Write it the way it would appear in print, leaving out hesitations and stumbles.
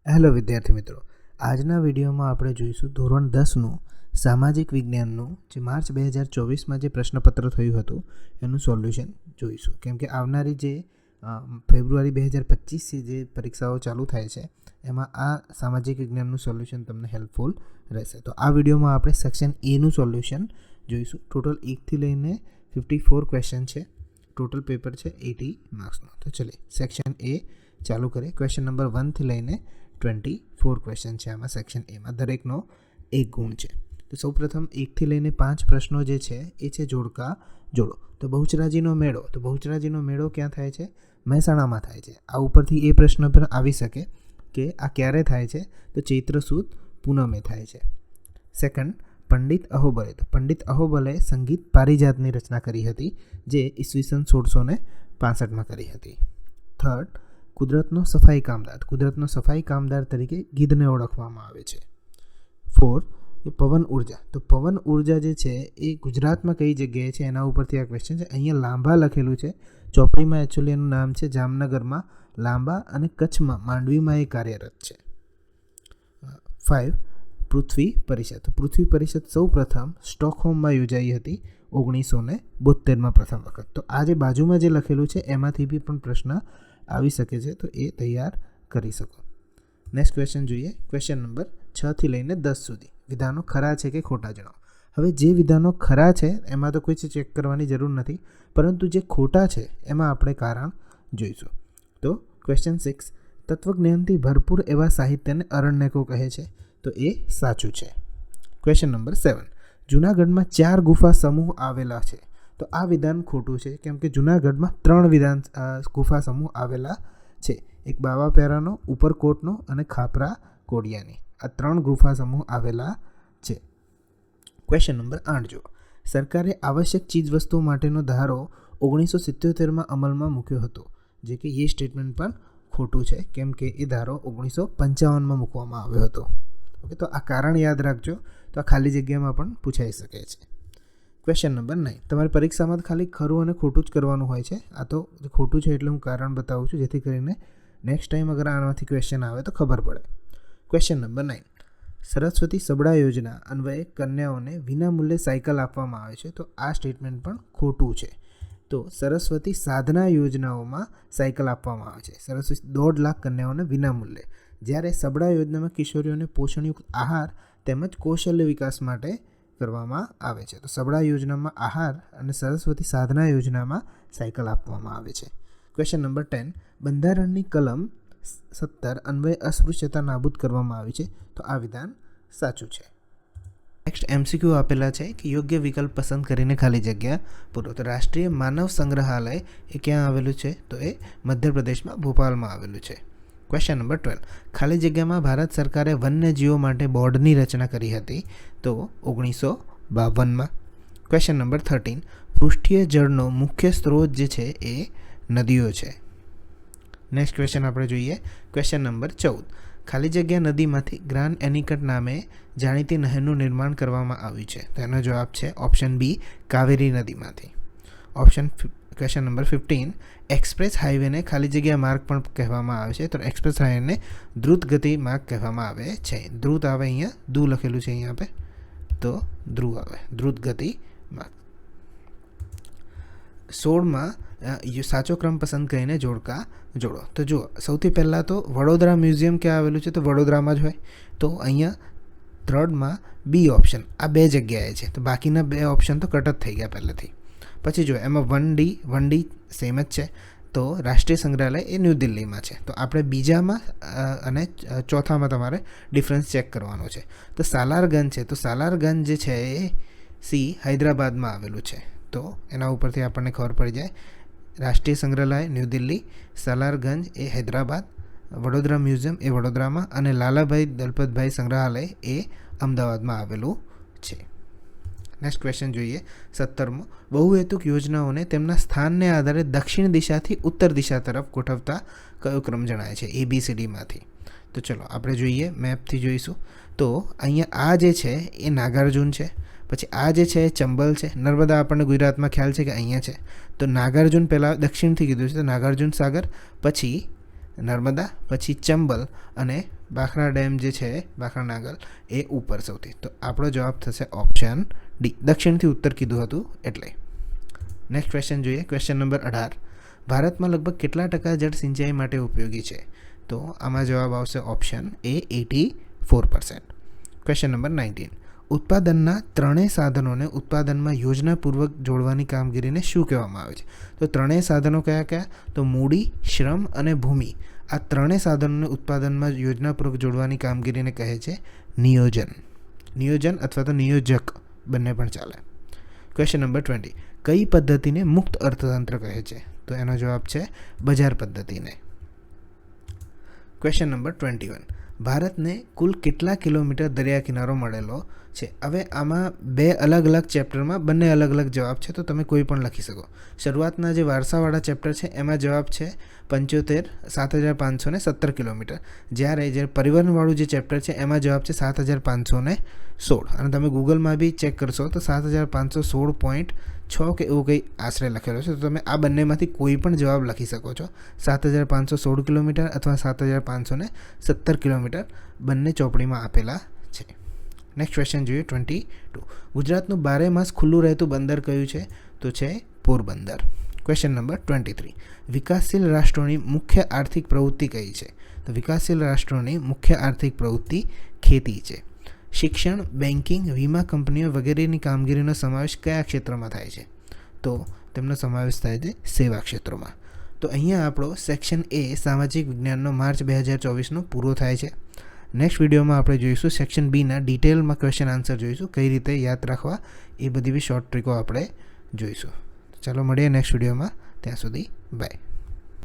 Hello વિદ્યાર્થી મિત્રો, આજના વિડીયોમાં આપણે જોઈશું ધોરણ 10નું સામાજિક વિજ્ઞાનનું જે માર્ચ 2024માં જે પ્રશ્નપત્ર થયું હતું એનું સોલ્યુશન જોઈશું. કેમ કે આવનારી જે ફેબ્રુઆરી 2025થી જે પરીક્ષાઓ ચાલુ થાય છે એમાં આ સામાજિક વિજ્ઞાનનું સોલ્યુશન તમને હેલ્પફુલ રહેશે. તો આ વિડીયોમાં આપણે સેક્શન એનું સોલ્યુશન જોઈશું. ટોટલ 1થી લઈને 54 ક્વેશ્ચન છે. ટોટલ પેપર છે 80 માર્ક્સનો. તો ચલીએ સેક્શન એ ચાલુ કરીએ. ક્વેશ્ચન નંબર 1થી લઈને 24 ક્વેશ્ચન છે આમાં સેક્શન એમાં. દરેકનો 1 ગુણ છે. તો સૌપ્રથમ 1થી લઈને 5 પ્રશ્નો જે છે એ છે જોડકા જોડો. તો બહુચરાજીનો મેળો ક્યાં થાય છે? મહેસાણામાં થાય છે. આ ઉપરથી એ પ્રશ્ન પર આવી શકે કે આ ક્યારે થાય છે? તો ચૈત્ર સુદ પૂનમે થાય છે. સેકન્ડ, પંડિત અહોબલે. તો પંડિત અહોબલે સંગીત પારિજાતની રચના કરી હતી જે ઈસવીસન 1665માં કરી હતી. થર્ડ, કુદરતનો સફાઈ કામદાર તરીકે ગીધને ઓળખવામાં આવે છે. ફોર્થ, પવન ઉર્જા. તો પવન ઉર્જા જે છે એ ગુજરાતમાં કઈ જગ્યાએ છે એના ઉપરથી આ ક્વેશ્ચન છે. અહીંયા લાંબા લખેલું છે. ચોપડીમાં એકચ્યુઅલી એનું નામ છે જામનગરમાં લાંબા અને કચ્છમાં માંડવીમાં એ કાર્યરત છે. 5, પૃથ્વી પરિષદ. તો પૃથ્વી પરિષદ સૌ પ્રથમ સ્ટોકહોમમાં યોજાઈ હતી 1972માં પ્રથમ વખત. તો આ જે બાજુમાં જે લખેલું છે એમાંથી બી પણ પ્રશ્ન આવી શકે છે, તો એ તૈયાર કરી શકો. નેક્સ્ટ ક્વેશ્ચન જોઈએ. ક્વેશ્ચન નંબર 6થી લઈને 10 સુધી. વિધાનો ખરા છે કે ખોટા જણાવો. હવે જે વિધાનો ખરા છે એમાં તો કોઈ ચેક કરવાની જરૂર નથી, પરંતુ જે ખોટા છે એમાં આપણે કારણ જોઈશું. તો ક્વેશ્ચન 6, તત્વજ્ઞાનથી ભરપૂર એવા સાહિત્યને અરણ્યકો કહે છે. તો એ સાચું છે. ક્વેશ્ચન નંબર 7, જૂનાગઢમાં 4 ગુફા સમૂહ આવેલા છે. તો આ વિધાન ખોટું છે, કેમ કે જૂનાગઢમાં 3 ગુફા સમૂહ આવેલા છે. એક બાવાપેરાનો, ઉપરકોટનો અને ખાપરા કોડિયાની. આ 3 ગુફા સમૂહ આવેલા છે. ક્વેશ્ચન નંબર 8 જુઓ. સરકારે આવશ્યક ચીજવસ્તુઓ માટેનો ધારો 1977માં અમલમાં મૂક્યો હતો, જે કે એ સ્ટેટમેન્ટ પણ ખોટું છે, કેમ કે એ ધારો 1955માં મૂકવામાં આવ્યો હતો. ઓકે, તો આ કારણ યાદ રાખજો. તો આ ખાલી જગ્યામાં પણ પૂછાઈ શકે છે. ક્વેશ્ચન નંબર 9, તમારી પરીક્ષામાં ખાલી ખરું અને ખોટું જ કરવાનું હોય છે. આ તો ખોટું છે એટલે હું કારણ બતાવું છું, જેથી કરીને નેક્સ્ટ ટાઈમ અગર આમાંથી ક્વેશ્ચન આવે તો ખબર પડે. ક્વેશ્ચન નંબર 9, સરસ્વતી સબળા યોજના અન્વયે કન્યાઓને વિનામૂલ્યે સાયકલ આપવામાં આવે છે. તો આ સ્ટેટમેન્ટ પણ ખોટું છે. તો સરસ્વતી સાધના યોજનાઓમાં સાયકલ આપવામાં આવે છે. સરસ્વતી 1.5 લાખ કન્યાઓને વિનામૂલ્યે, જ્યારે સબળા યોજનામાં કિશોરીઓને પોષણયુક્ત આહાર તેમજ કૌશલ્ય વિકાસ માટે કરવામાં આવે છે. તો સબળા યોજનામાં આહાર અને સરસ્વતી સાધના યોજનામાં સાયકલ આપવામાં આવે છે. ક્વેશ્ચન નંબર 10, બંધારણની કલમ 17 અન્વયે અસ્પૃશ્યતા નાબૂદ કરવામાં આવી છે. તો આ વિધાન સાચું છે. નેક્સ્ટ MCQ આપેલા છે કે યોગ્ય વિકલ્પ પસંદ કરીને ખાલી જગ્યા પૂરો. તો રાષ્ટ્રીય માનવ સંગ્રહાલય એ ક્યાં આવેલું છે? તો એ મધ્યપ્રદેશમાં ભોપાલમાં આવેલું છે. ક્વેશ્ચન નંબર 12, ખાલી જગ્યામાં ભારત સરકારે વન્યજીવો માટે બોર્ડની રચના કરી હતી. તો 1952માં. ક્વેશ્ચન નંબર 13, પૃષ્ઠીય જળનો મુખ્ય સ્ત્રોત જે છે એ નદીઓ છે. નેક્સ્ટ ક્વેશ્ચન આપણે જોઈએ. ક્વેશ્ચન નંબર 14, ખાલી જગ્યા નદીમાંથી ગ્રાન્ડ એનિકટ નામે જાણીતી નહેરનું નિર્માણ કરવામાં આવ્યું છે. તો એનો જવાબ છે ઓપ્શન બી, કાવેરી નદીમાંથી. ક્વેશ્ચન નંબર 15, એક્સપ્રેસ હાઈવેને ખાલી જગ્યા માર્ગ પણ કહેવામાં આવે છે. તો એક્સપ્રેસ હાઈવેને દ્રુત ગતિ માર્ગ કહેવામાં આવે છે. દ્રુત આવે અહીંયા, દુ લખેલું છે અહીંયા पे, તો ધ્રુવ આવે, દ્રુત ગતિ માર્ગ. 16માં સાચો ક્રમ પસંદ કરીને જોડકા જોડો. તો જુઓ, સૌથી પહેલાં તો વડોદરા મ્યુઝિયમ ક્યાં આવેલું છે? તો વડોદરામાં જ હોય. તો અહીંયા 3માં બી ઓપ્શન, આ 2 જગ્યાએ છે. તો બાકીના 2 ઓપ્શન તો કટ જ થઈ ગયા પહેલેથી. પછી જો એમાં 1D સેમ જ છે. તો રાષ્ટ્રીય સંગ્રહાલય એ ન્યૂ દિલ્હીમાં છે. તો આપણે બીજામાં અને ચોથામાં તમારે ડિફરન્સ ચેક કરવાનો છે. તો સાલારગંજ છે, તો સાલારગંજ જે છે એ સી હૈદરાબાદમાં આવેલું છે. તો એના ઉપરથી આપણને ખબર પડી જાય. રાષ્ટ્રીય સંગ્રહાલય ન્યૂ દિલ્હી, સાલારગંજ એ હૈદરાબાદ, વડોદરા મ્યુઝિયમ એ વડોદરામાં અને લાલાભાઈ દલપતભાઈ સંગ્રહાલય એ અમદાવાદમાં આવેલું છે. નેક્સ્ટ ક્વેશ્ચન જોઈએ. 17મો, બહુહેતુક યોજનાઓને તેમના સ્થાનને આધારે દક્ષિણ દિશાથી ઉત્તર દિશા તરફ ગોઠવતા કયો ક્રમ જણાય છે? ABCDમાંથી. તો ચલો આપણે જોઈએ, મેપથી જોઈશું. તો અહીંયા આ જે છે એ નાગાર્જુન છે, પછી આ જે છે ચંબલ છે. નર્મદા આપણને ગુજરાતમાં ખ્યાલ છે કે અહીંયા છે. તો નાગાર્જુન પહેલાં દક્ષિણથી કીધું છે, તો નાગાર્જુન સાગર, પછી નર્મદા, પછી ચંબલ અને ભાખરા ડેમ જે છે ભાખરા નાગલ એ ઉપર સૌથી. તો આપણો જવાબ થશે ઓપ્શન ડી. દક્ષિણથી ઉત્તર કીધું હતું એટલે. નેક્સ્ટ ક્વેશ્ચન જોઈએ. Question number 18. ભારતમાં લગભગ કેટલા ટકા જળ સિંચાઈ માટે ઉપયોગી છે? તો આમાં જવાબ આવશે ઓપ્શન એ 84%. Question number 19. ઉત્પાદનના ત્રણેય સાધનોને ઉત્પાદનમાં યોજનાપૂર્વક જોડવાની કામગીરીને શું કહેવામાં આવે છે? તો ત્રણેય સાધનો કયા કયા? તો મૂડી, શ્રમ અને ભૂમિ. આ ત્રણેય સાધનોને ઉત્પાદનમાં યોજનાપૂર્વક જોડવાની કામગીરીને કહે છે નિયોજન. નિયોજન અથવા તો નિયોજક બંને પણ ચાલે. Question number 20. કઈ પદ્ધતિને મુક્ત અર્થતંત્ર કહે છે? તો એનો જવાબ છે બજાર પદ્ધતિને. Question number 21. ભારતને કુલ કેટલા કિલોમીટર દરિયા કિનારો મળેલો છે? હવે આમાં બે અલગ અલગ ચેપ્ટરમાં બંને અલગ અલગ જવાબ છે, તો તમે કોઈ પણ લખી શકો. શરૂઆતના જે વારસાવાળા ચેપ્ટર છે એમાં જવાબ છે 75,7517 કિલોમીટર. જ્યારે પરિવહનવાળું જે ચેપ્ટર છે એમાં જવાબ છે 7,516. અને તમે ગૂગલમાં બી ચેક કરશો તો 7,516.6 કે એવું કંઈ આશરે લખેલો છે. તો તમે આ બંનેમાંથી કોઈ પણ જવાબ લખી શકો છો. 7,516 કિલોમીટર અથવા 7,517 કિલોમીટર બંને ચોપડીમાં આપેલા છે. નેક્સ્ટ ક્વેશ્ચન જોઈએ. 22. ગુજરાતનું 12 માસ ખુલ્લું રહેતું બંદર કયું છે? તો છે પોરબંદર. Question number 23. વિકાસશીલ રાષ્ટ્રોની મુખ્ય આર્થિક પ્રવૃત્તિ કઈ છે? તો વિકાસશીલ રાષ્ટ્રોની મુખ્ય આર્થિક પ્રવૃત્તિ ખેતી છે. શિક્ષણ, બેન્કિંગ, વીમા કંપનીઓ વગેરેની કામગીરીનો સમાવેશ કયા ક્ષેત્રમાં થાય છે? તો તેમનો સમાવેશ થાય છે સેવા ક્ષેત્રોમાં. તો અહીંયા આપણો સેક્શન એ સામાજિક વિજ્ઞાનનો માર્ચ 2024નો પૂરો થાય છે. નેક્સ્ટ વિડીયોમાં આપણે જોઈશું સેક્શન બીના ડિટેલમાં ક્વેશ્ચન આન્સર જોઈશું, કઈ રીતે યાદ રાખવા એ બધી બી શોર્ટ ટ્રીકો આપણે જોઈશું. ચાલો મળીએ નેક્સ્ટ વિડીયોમાં. ત્યાં સુધી બાય.